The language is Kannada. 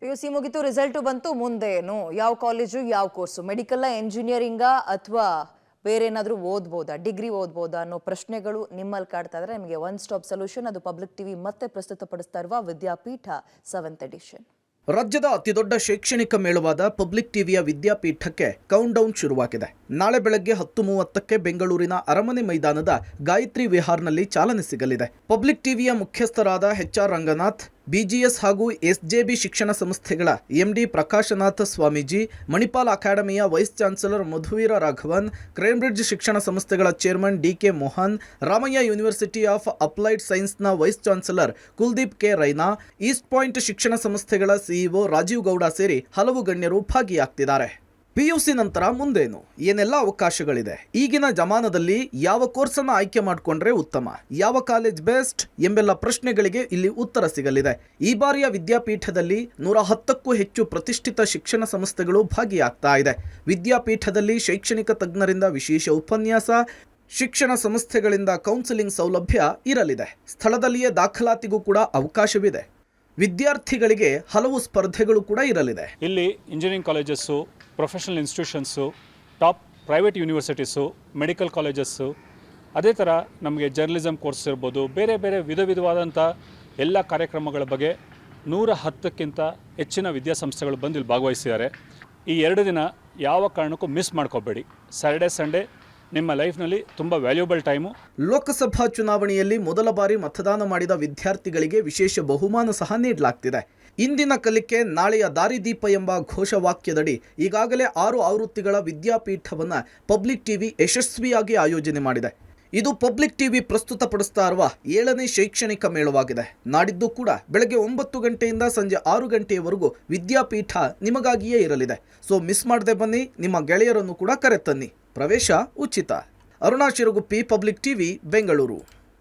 PUC ಮುಗಿತು, ರಿಸಲ್ಟ್ ಬಂತು, ಮುಂದೆ ಏನು? ಯಾವ ಕಾಲೇಜು, ಯಾವ ಕೋರ್ಸು? ಮೆಡಿಕಲ್, ಎಂಜಿನಿಯರಿಂಗಾ ಅಥವಾ ಬೇರೆ ಏನಾದರೂ ಓದ್ಬೋದಾ, ಡಿಗ್ರಿ ಓದ್ಬೋದಾ ಅನ್ನೋ ಪ್ರಶ್ನೆಗಳು ನಿಮ್ಮಲ್ಲಿ ಕಾಡ್ತಾ ಇದ್ರೆ ನಿಮಗೆ ಒನ್ ಸ್ಟಾಪ್ ಸೊಲ್ಯೂಷನ್. ಅದು ಪಬ್ಲಿಕ್ ಟಿವಿ ಮತ್ತೆ ಪ್ರಸ್ತುತಪಡಿಸ್ತಾ ಇರುವ ವಿದ್ಯಾಪೀಠ 7th ಎಡಿಷನ್. ರಾಜ್ಯದ ಅತಿದೊಡ್ಡ ಶೈಕ್ಷಣಿಕ ಮೇಳವಾದ ಪಬ್ಲಿಕ್ ಟಿವಿಯ ವಿದ್ಯಾಪೀಠಕ್ಕೆ ಕೌಂಟ್ ಡೌನ್ ಶುರುವಾಗಿದೆ. ನಾಳೆ ಬೆಳಗ್ಗೆ 10:30ಕ್ಕೆ ಬೆಂಗಳೂರಿನ ಅರಮನೆ ಮೈದಾನದ ಗಾಯತ್ರಿ ವಿಹಾರ್ನಲ್ಲಿ ಚಾಲನೆ ಸಿಗಲಿದೆ. ಪಬ್ಲಿಕ್ ಟಿವಿಯ ಮುಖ್ಯಸ್ಥರಾದ HR ರಂಗನಾಥ್, BGS ಹಾಗೂ SJB ಶಿಕ್ಷಣ ಸಂಸ್ಥೆಗಳ MD ಪ್ರಕಾಶನಾಥ ಸ್ವಾಮೀಜಿ, ಮಣಿಪಾಲ್ ಅಕಾಡೆಮಿಯ vice chancellor Madhuveera Raghavan, Cranbridge ಶಿಕ್ಷಣ ಸಂಸ್ಥೆಗಳ chairman DK Mohan, Ramaiah university of applied ಸೈನ್ಸ್ನ vice chancellor Kuldeep K Raina, East Point ಶಿಕ್ಷಣ ಸಂಸ್ಥೆಗಳ CEO ರಾಜೀವ್ ಗೌಡ ಸೇರಿ ಹಲವು ಗಣ್ಯರು ಭಾಗಿಯಾಗ್ತಿದ್ದಾರೆ. PUC ನಂತರ ಮುಂದೇನು, ಏನೆಲ್ಲ ಅವಕಾಶಗಳಿದೆ, ಈಗಿನ ಜಮಾನದಲ್ಲಿ ಯಾವ ಕೋರ್ಸನ್ನು ಆಯ್ಕೆ ಮಾಡಿಕೊಂಡ್ರೆ ಉತ್ತಮ, ಯಾವ ಕಾಲೇಜ್ ಬೆಸ್ಟ್ ಎಂಬೆಲ್ಲ ಪ್ರಶ್ನೆಗಳಿಗೆ ಇಲ್ಲಿ ಉತ್ತರ ಸಿಗಲಿದೆ. ಈ ಬಾರಿಯ ವಿದ್ಯಾಪೀಠದಲ್ಲಿ 110ಕ್ಕೂ ಹೆಚ್ಚು ಪ್ರತಿಷ್ಠಿತ ಶಿಕ್ಷಣ ಸಂಸ್ಥೆಗಳು ಭಾಗಿಯಾಗ್ತಾ ಇದೆ. ವಿದ್ಯಾಪೀಠದಲ್ಲಿ ಶೈಕ್ಷಣಿಕ ತಜ್ಞರಿಂದ ವಿಶೇಷ ಉಪನ್ಯಾಸ, ಶಿಕ್ಷಣ ಸಂಸ್ಥೆಗಳಿಂದ ಕೌನ್ಸಿಲಿಂಗ್ ಸೌಲಭ್ಯ ಇರಲಿದೆ. ಸ್ಥಳದಲ್ಲಿಯೇ ದಾಖಲಾತಿಗೂ ಕೂಡ ಅವಕಾಶವಿದೆ. ವಿದ್ಯಾರ್ಥಿಗಳಿಗೆ ಹಲವು ಸ್ಪರ್ಧೆಗಳು ಕೂಡ ಇರಲಿದೆ. ಇಲ್ಲಿ engineering colleges, professional institutions, top private universities, medical colleges, ಅದೇ ಥರ ನಮಗೆ ಜರ್ನಲಿಸಮ್ ಕೋರ್ಸ್ ಇರ್ಬೋದು, ಬೇರೆ ಬೇರೆ ವಿಧವಾದಂಥ ಎಲ್ಲ ಕಾರ್ಯಕ್ರಮಗಳ ಬಗ್ಗೆ 110ಕ್ಕಿಂತ ಹೆಚ್ಚಿನ ವಿದ್ಯಾಸಂಸ್ಥೆಗಳು ಬಂದು ಇಲ್ಲಿ ಭಾಗವಹಿಸಿದ್ದಾರೆ. ಈ 2 ದಿನ ಯಾವ ಕಾರಣಕ್ಕೂ ಮಿಸ್ ಮಾಡ್ಕೋಬೇಡಿ. ಸ್ಯಾಟರ್ಡೆ ಸಂಡೇ ನಿಮ್ಮ ಲೈಫ್ನಲ್ಲಿ ತುಂಬ ವ್ಯಾಲ್ಯೂಬಲ್ ಟೈಮು. ಲೋಕಸಭಾ ಚುನಾವಣೆಯಲ್ಲಿ ಮೊದಲ ಬಾರಿ ಮತದಾನ ಮಾಡಿದ ವಿದ್ಯಾರ್ಥಿಗಳಿಗೆ ವಿಶೇಷ ಬಹುಮಾನ ಸಹ ನೀಡಲಾಗ್ತಿದೆ. ಇಂದಿನ ಕಲಿಕೆ ನಾಳೆಯ ದಾರಿದೀಪ ಎಂಬ ಘೋಷವಾಕ್ಯದಡಿ ಈಗಾಗಲೇ 6 ಆವೃತ್ತಿಗಳ ವಿದ್ಯಾಪೀಠವನ್ನು ಪಬ್ಲಿಕ್ ಟಿವಿ ಯಶಸ್ವಿಯಾಗಿ ಆಯೋಜನೆ ಮಾಡಿದೆ. ಇದು ಪಬ್ಲಿಕ್ ಟಿವಿ ಪ್ರಸ್ತುತಪಡಿಸ್ತಾ ಇರುವ 7ನೇ ಶೈಕ್ಷಣಿಕ ಮೇಳವಾಗಿದೆ. ನಾಡಿದ್ದು ಕೂಡ ಬೆಳಗ್ಗೆ 9 ಗಂಟೆಯಿಂದ ಸಂಜೆ 6 ಗಂಟೆಯವರೆಗೂ ವಿದ್ಯಾಪೀಠ ನಿಮಗಾಗಿಯೇ ಇರಲಿದೆ. ಸೊ ಮಿಸ್ ಮಾಡದೆ ಬನ್ನಿ, ನಿಮ್ಮ ಗೆಳೆಯರನ್ನು ಕೂಡ ಕರೆತನ್ನಿ. ಪ್ರವೇಶ ಉಚಿತ. Aruna Shiraguppi, public TV, Bengaluru.